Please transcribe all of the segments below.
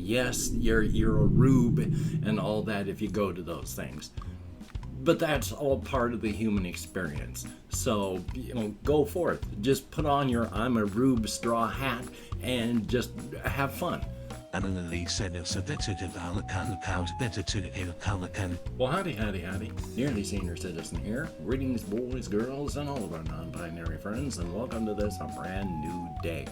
Yes, you're a rube and all that if you go to those things. But that's all part of the human experience. So, go forth. Just put on your I'm a rube straw hat and just have fun. NearlySeniorCitizen Akanaka. Well, howdy. Nearly Senior Citizen here. Greetings, boys, girls, and all of our non-binary friends, and welcome to this, a brand new day.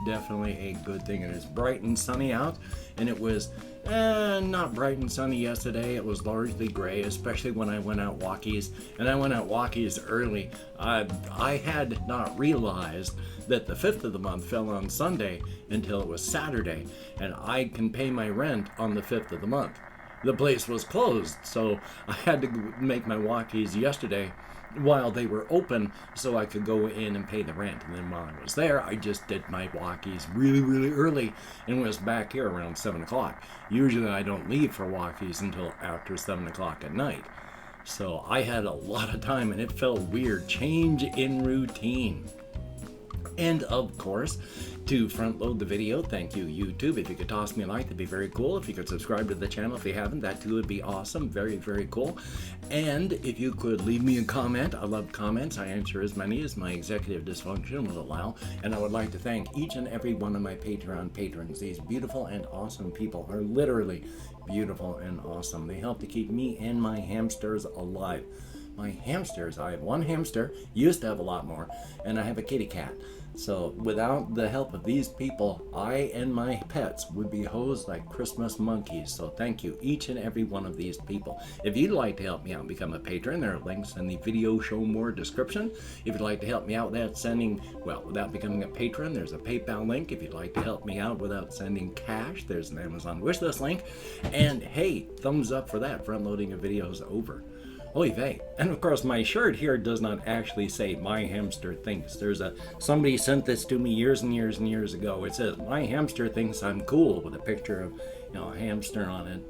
Definitely a good thing. It is bright and sunny out, and it was not bright and sunny yesterday. It was largely gray, especially when I went out walkies, and I went out walkies early. I had not realized that the 5th of the month fell on Sunday until it was Saturday, and I can pay my rent on the 5th of the month. The place was closed, so I had to make my walkies yesterday while they were open so I could go in and pay the rent. And then while I was there, I just did my walkies really early and was back here around 7 o'clock. Usually I don't leave for walkies until after 7 o'clock at night. So I had a lot of time and it felt weird. Change in routine. And of course, to front load the video, thank you YouTube. If you could toss me a like, that'd be very cool. If you could subscribe to the channel if you haven't, that too would be awesome. Very cool. And if you could leave me a comment, I love comments. I answer as many as my executive dysfunction will allow. And I would like to thank each and every one of my Patreon patrons. These beautiful and awesome people are literally beautiful and awesome. They help to keep me and my hamsters alive. My hamsters, I have one hamster, used to have a lot more, and I have a kitty cat. So without the help of these people, I and my pets would be hosed like Christmas monkeys. So thank you, each and every one of these people. If you'd like to help me out and become a patron, there are links in the video show more description. If you'd like to help me out without becoming a patron, there's a PayPal link. If you'd like to help me out without sending cash, there's an Amazon wishlist link. And hey, thumbs up for that, front loading of videos over. Oy vey. And of course my shirt here does not actually say my hamster thinks. Somebody sent this to me years and years ago. It says my hamster thinks I'm cool with a picture of a hamster on it.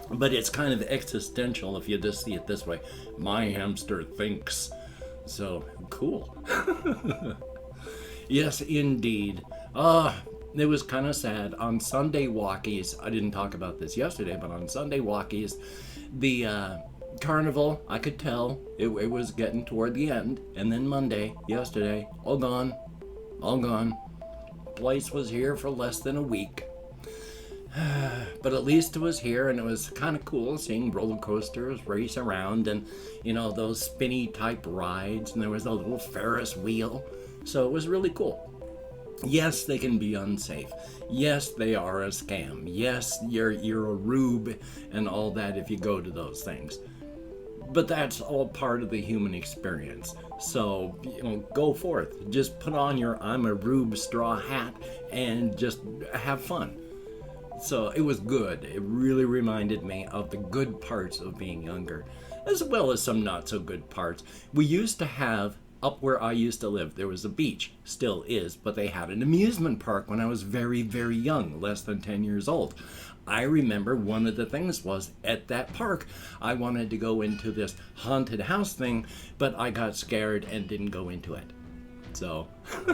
But it's kind of existential if you just see it this way. My hamster thinks. So cool. Yes, indeed. It was kind of sad. On Sunday walkies, I didn't talk about this yesterday, but on Sunday walkies, the Carnival, I could tell it was getting toward the end. And then Monday, yesterday, all gone. Place was here for less than a week. But at least it was here, and it was kind of cool seeing roller coasters race around and, those spinny type rides, and there was a little Ferris wheel. So it was really cool. Yes, they can be unsafe. Yes, they are a scam. Yes, you're a rube and all that if you go to those things. But that's all part of the human experience. So, go forth. Just put on your I'm a rube straw hat and just have fun. So it was good. It really reminded me of the good parts of being younger, as well as some not so good parts. We used to have, up where I used to live, there was a beach, still is, but they had an amusement park when I was very young, less than 10 years old. I remember one of the things was, at that park, I wanted to go into this haunted house thing, but I got scared and didn't go into it. So,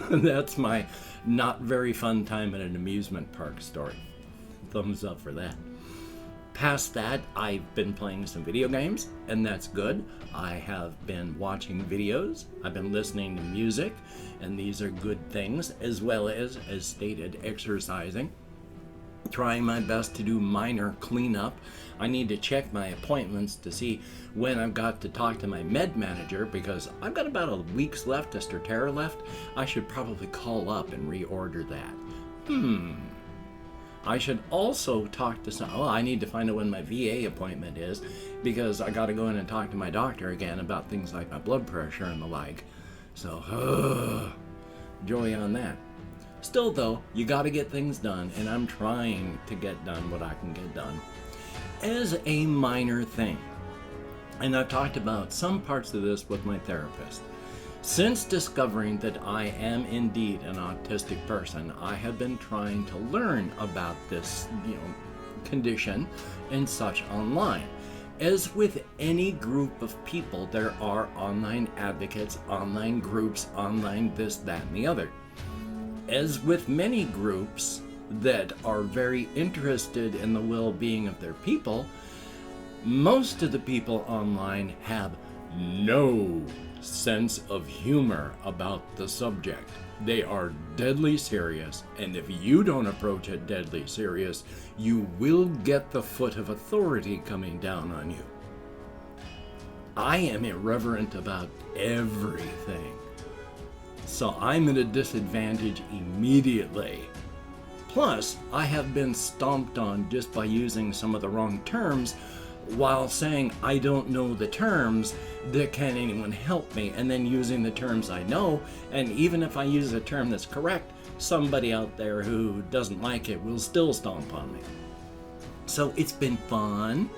that's my not very fun time at an amusement park story. Thumbs up for that. Past that, I've been playing some video games, and that's good. I have been watching videos, I've been listening to music, and these are good things, as well as stated, exercising. Trying my best to do minor cleanup. I need to check my appointments to see when I've got to talk to my med manager, because I've got about a week's left, a Straterra left. I should probably call up and reorder that. I should also talk to I need to find out when my VA appointment is, because I got to go in and talk to my doctor again about things like my blood pressure and the like. So, joy on that. Still though, you got to get things done, and I'm trying to get done what I can get done as a minor thing. And I've talked about some parts of this with my therapist. Since discovering that I am indeed an autistic person, I have been trying to learn about this, condition and such online. As with any group of people, there are online advocates, online groups, online this, that, and the other. As with many groups, that are very interested in the well-being of their people, most of the people online have no sense of humor about the subject. They are deadly serious, and if you don't approach it deadly serious, you will get the foot of authority coming down on you. I am irreverent about everything, so I'm at a disadvantage immediately. Plus, I have been stomped on just by using some of the wrong terms while saying I don't know the terms, that can anyone help me, and then using the terms I know, and even if I use a term that's correct, somebody out there who doesn't like it will still stomp on me. So it's been fun,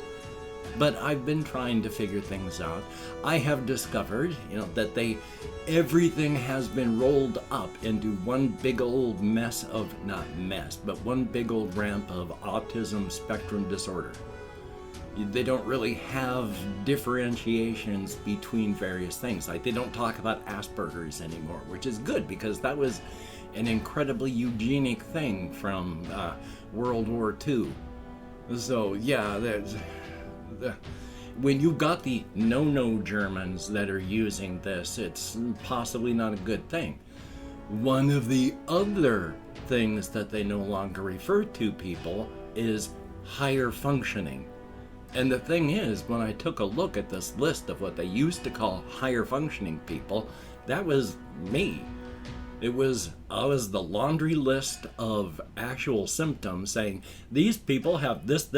but I've been trying to figure things out. I have discovered, that everything has been rolled up into one big old mess of, not mess, but one big old ramp of autism spectrum disorder. They don't really have differentiations between various things. Like, they don't talk about Asperger's anymore, which is good because that was an incredibly eugenic thing from World War II. So yeah, when you've got the no-no Germans that are using this, it's possibly not a good thing. One of the other things that they no longer refer to people is higher functioning. And the thing is, when I took a look at this list of what they used to call higher functioning people, that was me. I was the laundry list of actual symptoms saying, these people have this.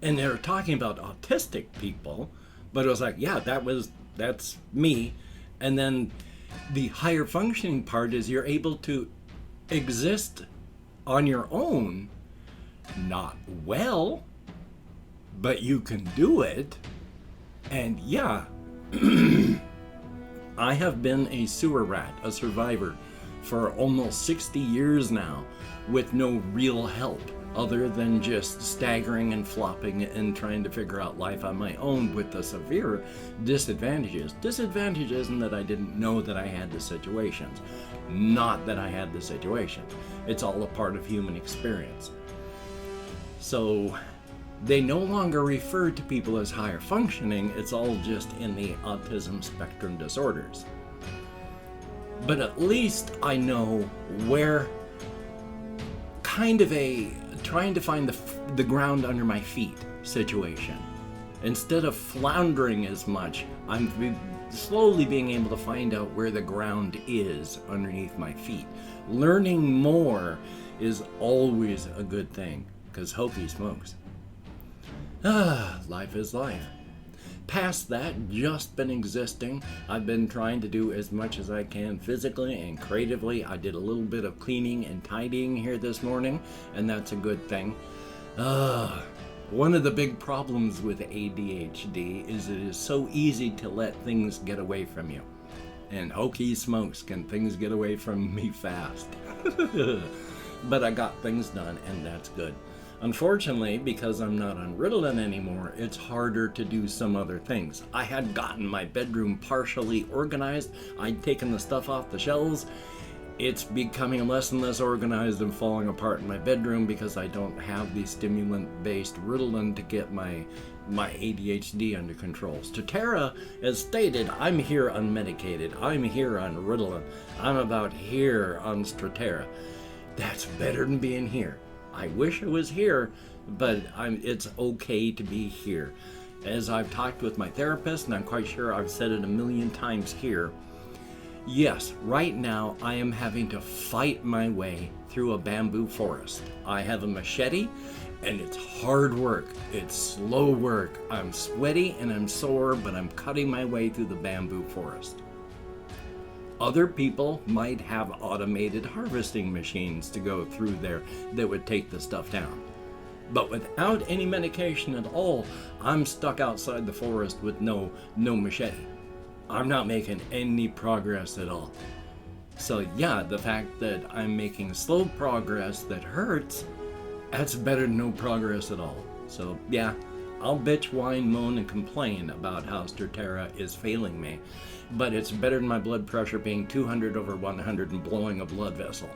And they were talking about autistic people, but it was like, yeah, that's me. And then the higher functioning part is you're able to exist on your own. Not well, but you can do it. And yeah, I have been a sewer rat, a survivor, for almost 60 years now with no real help other than just staggering and flopping and trying to figure out life on my own with the severe disadvantages. Disadvantage isn't that I didn't know that I had the situations, not that I had the situations. It's all a part of human experience. So they no longer refer to people as higher functioning, it's all just in the autism spectrum disorders. But at least I know where, kind of a trying to find the ground under my feet situation. Instead of floundering as much, I'm slowly being able to find out where the ground is underneath my feet. Learning more is always a good thing. Because hokey smokes. Life is life. Past that, just been existing. I've been trying to do as much as I can physically and creatively. I did a little bit of cleaning and tidying here this morning, and that's a good thing. One of the big problems with ADHD is it is so easy to let things get away from you. And hokey smokes, can things get away from me fast. But I got things done, and that's good. Unfortunately, because I'm not on Ritalin anymore, it's harder to do some other things. I had gotten my bedroom partially organized. I'd taken the stuff off the shelves. It's becoming less and less organized and falling apart in my bedroom because I don't have the stimulant-based Ritalin to get my ADHD under control. Strattera has stated, I'm here unmedicated. I'm here on Ritalin. I'm about here on Strattera. That's better than being here. I wish I was here, but it's okay to be here. As I've talked with my therapist, and I'm quite sure I've said it a million times here, yes, right now I am having to fight my way through a bamboo forest. I have a machete, and it's hard work. It's slow work. I'm sweaty and I'm sore, but I'm cutting my way through the bamboo forest. Other people might have automated harvesting machines to go through there that would take the stuff down. But without any medication at all, I'm stuck outside the forest with no machete. I'm not making any progress at all. So yeah, the fact that I'm making slow progress that hurts, that's better than no progress at all. So yeah, I'll bitch, whine, moan, and complain about how Strattera is failing me. But it's better than my blood pressure being 200/100 and blowing a blood vessel.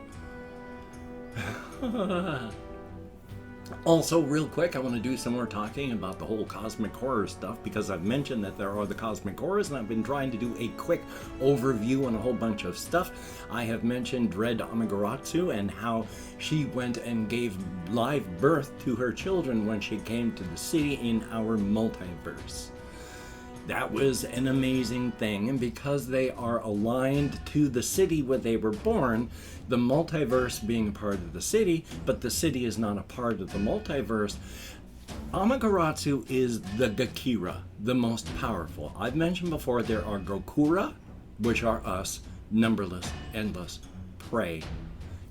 Also, real quick, I want to do some more talking about the whole cosmic horror stuff, because I've mentioned that there are the cosmic horrors, and I've been trying to do a quick overview on a whole bunch of stuff. I have mentioned Dread Amaterasu and how she went and gave live birth to her children when she came to the city in our multiverse. That was an amazing thing, and because they are aligned to the city where they were born, the multiverse being a part of the city, but the city is not a part of the multiverse, Amaterasu is the Gakira, the most powerful. I've mentioned before there are Gokura, which are us, numberless, endless, prey.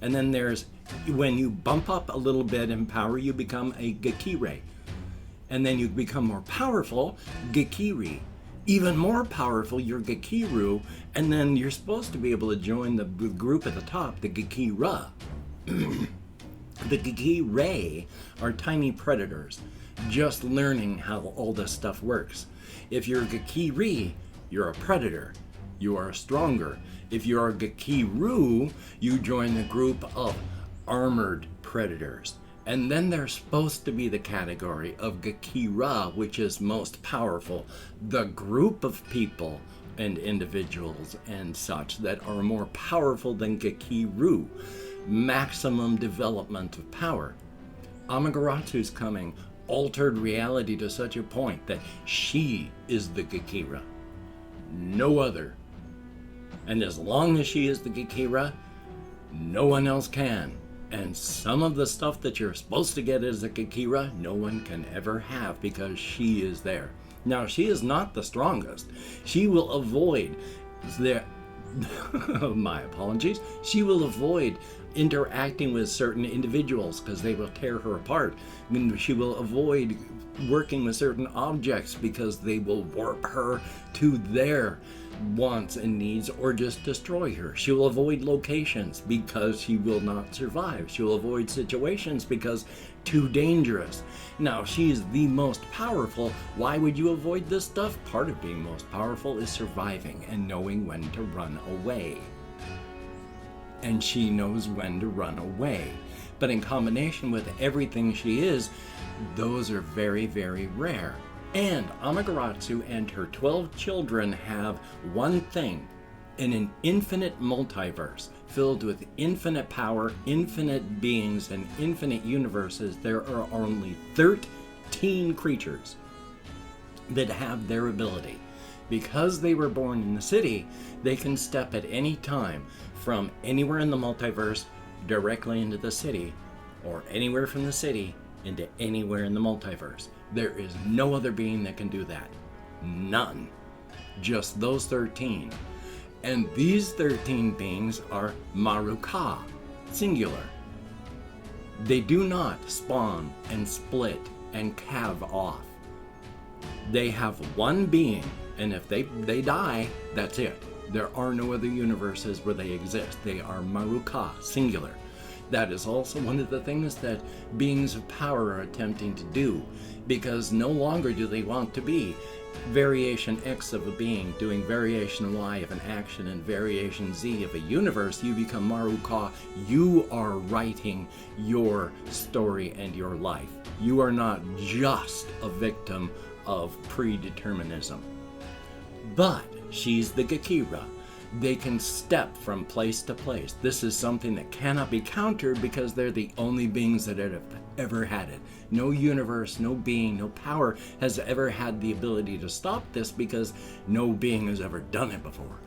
And then there's, when you bump up a little bit in power, you become a Gakire. And then you become more powerful, Gakiri. Even more powerful, you're Gakiru, and then you're supposed to be able to join the group at the top, the Gakira. The Gakire are tiny predators, just learning how all this stuff works. If you're Gakiri, you're a predator. You are stronger. If you're a Gakiru, you join the group of armored predators. And then there's supposed to be the category of Gakira, which is most powerful, the group of people and individuals and such that are more powerful than Gakiru, maximum development of power. Amaterasu's coming altered reality to such a point that she is the Gakira, no other. And as long as she is the Gakira, no one else can. And some of the stuff that you're supposed to get as a Gakira, no one can ever have because she is there. Now, she is not the strongest. She will avoid my apologies. She will avoid interacting with certain individuals because they will tear her apart. I mean, she will avoid working with certain objects because they will warp her to their wants and needs or just destroy her. She will avoid locations because she will not survive. She will avoid situations because too dangerous. Now, she is the most powerful. Why would you avoid this stuff? Part of being most powerful is surviving and knowing when to run away. And she knows when to run away. But in combination with everything she is, those are very, very rare. And Amaterasu and her 12 children have one thing: in an infinite multiverse filled with infinite power, infinite beings, and infinite universes, there are only 13 creatures that have their ability. Because they were born in the city, they can step at any time from anywhere in the multiverse directly into the city, or anywhere from the city into anywhere in the multiverse. There is no other being that can do that. None. Just those 13. And these 13 beings are Maruka, singular. They do not spawn and split and calve off. They have one being, and if they die, that's it. There are no other universes where they exist. They are Maruka, singular. That is also one of the things that beings of power are attempting to do, because no longer do they want to be variation X of a being doing variation Y of an action and variation Z of a universe. You become Maruka. You are writing your story and your life. You are not just a victim of predeterminism. But she's the Gakira. They can step from place to place. This is something that cannot be countered because they're the only beings that have ever had it. No universe, no being, no power has ever had the ability to stop this because no being has ever done it before.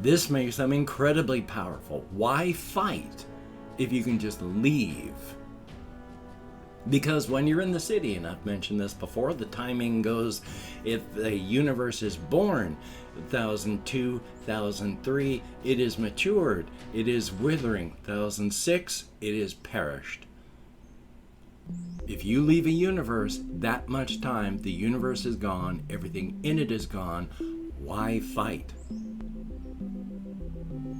This makes them incredibly powerful. Why fight if you can just leave? Because when you're in the city, and I've mentioned this before, the timing goes, if the universe is born 1002, 1003, it is matured, it is withering. 1006, it is perished. If you leave a universe that much time, the universe is gone, everything in it is gone. Why fight?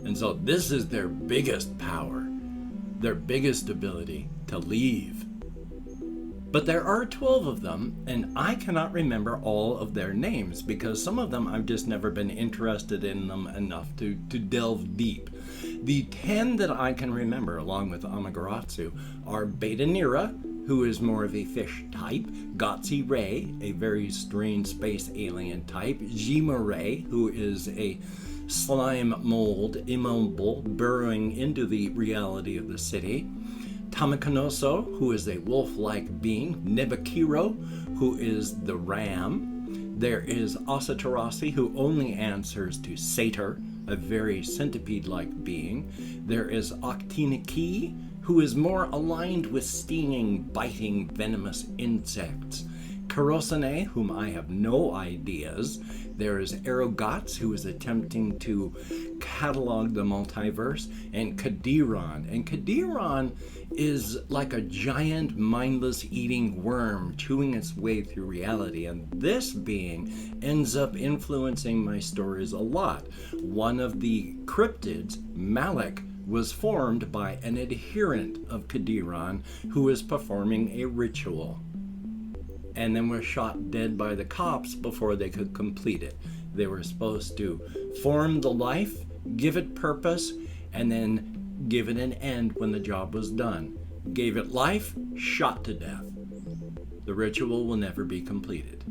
And so this is their biggest power, their biggest ability to leave. But there are 12 of them, and I cannot remember all of their names because some of them I've just never been interested in them enough to delve deep. The 10 that I can remember, along with Amaterasu, are Beta Nera, who is more of a fish type, Gotzi Ray, a very strange space alien type, Jima Ray, who is a slime mold, immobile, burrowing into the reality of the city, Tamikanoso, who is a wolf-like being, Nebakiro, who is the ram. There is Asatarasi, who only answers to Satyr, a very centipede-like being. There is Octiniki, who is more aligned with stinging, biting, venomous insects. Karosane, whom I have no ideas. There is Aerogots, who is attempting to catalog the multiverse, and Kadiron. And Kadiron is like a giant, mindless eating worm chewing its way through reality. And this being ends up influencing my stories a lot. One of the cryptids, Malik, was formed by an adherent of Kadiron who was performing a ritual, and then was shot dead by the cops before they could complete it. They were supposed to form the life, give it purpose, and then give it an end when the job was done. Gave it life, shot to death. The ritual will never be completed.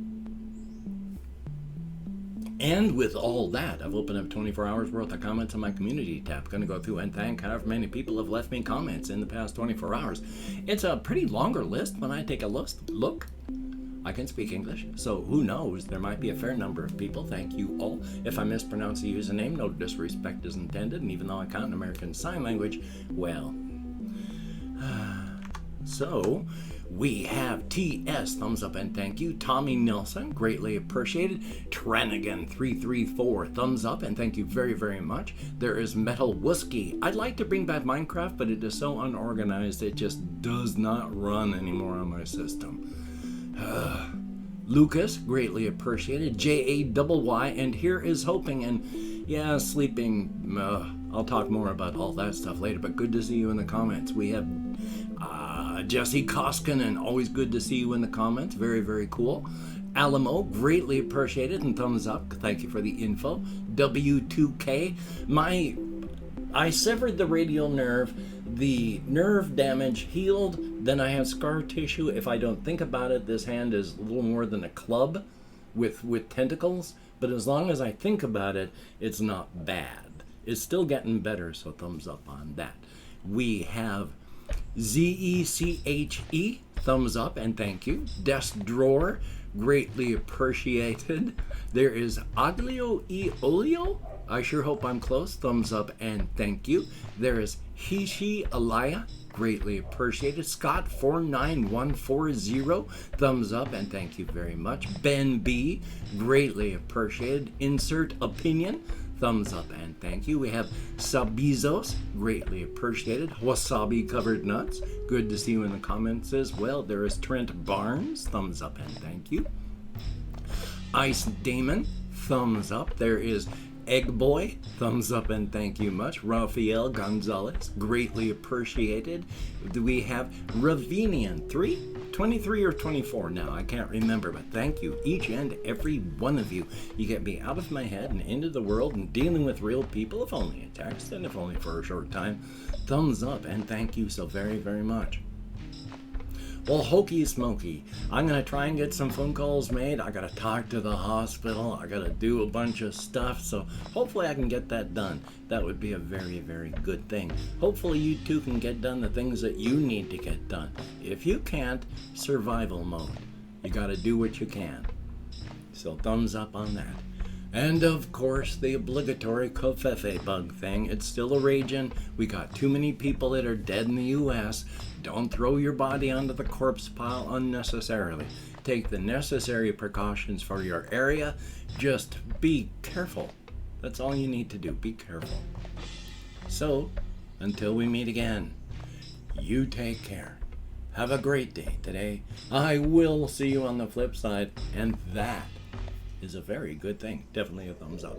And with all that, I've opened up 24 hours worth of comments on my community tab. Going to go through and thank however many people have left me comments in the past 24 hours. It's a pretty longer list when I take a look. I can speak English, so who knows? There might be a fair number of people. Thank you all. If I mispronounce the username, no disrespect is intended, and even though I count in American Sign Language, well. So, we have TS, thumbs up and thank you. Tommy Nelson, greatly appreciated. Tranigan334, thumbs up and thank you very, very much. There is Metal Whiskey. I'd like to bring back Minecraft, but it is so unorganized it just does not run anymore on my system. Lucas, greatly appreciated. JAYY, and here is hoping, and yeah, sleeping. I'll talk more about all that stuff later, but good to see you in the comments. We have Jesse Koskinen, always good to see you in the comments. Very, very cool. Alamo, greatly appreciated, and thumbs up. Thank you for the info. W2K, I severed the radial nerve. The nerve damage healed. Then I have scar tissue. If I don't think about it, this hand is a little more than a club with tentacles. But as long as I think about it, it's not bad. It's still getting better, so thumbs up on that. We have ZECHE, thumbs up and thank you. Desk Drawer, greatly appreciated. There is Aglio E Olio. I sure hope I'm close. Thumbs up and thank you. There is Hishi Alaya, greatly appreciated. Scott49140, thumbs up and thank you very much. Ben B, greatly appreciated. Insert opinion, thumbs up and thank you. We have Sabizos, greatly appreciated. Wasabi covered nuts, good to see you in the comments as well. There is Trent Barnes, thumbs up and thank you. Ice Damon, thumbs up. There is Egg Boy, thumbs up and thank you much. Rafael Gonzalez, greatly appreciated. We have Ravinian, 23 or 24 now, I can't remember, but thank you, each and every one of you. You get me out of my head and into the world and dealing with real people, if only in text and if only for a short time. Thumbs up and thank you so very, very much. Well, hokey smoky, I'm going to try and get some phone calls made. I got to talk to the hospital. I got to do a bunch of stuff. So hopefully I can get that done. That would be a very, very good thing. Hopefully you too can get done the things that you need to get done. If you can't, survival mode. You got to do what you can. So thumbs up on that. And of course, the obligatory Covfefe bug thing. It's still a raging. We got too many people that are dead in the U.S. Don't throw your body onto the corpse pile unnecessarily. Take the necessary precautions for your area. Just be careful. That's all you need to do. Be careful. So, until we meet again, you take care. Have a great day today. I will see you on the flip side, and that is a very good thing. Definitely a thumbs up.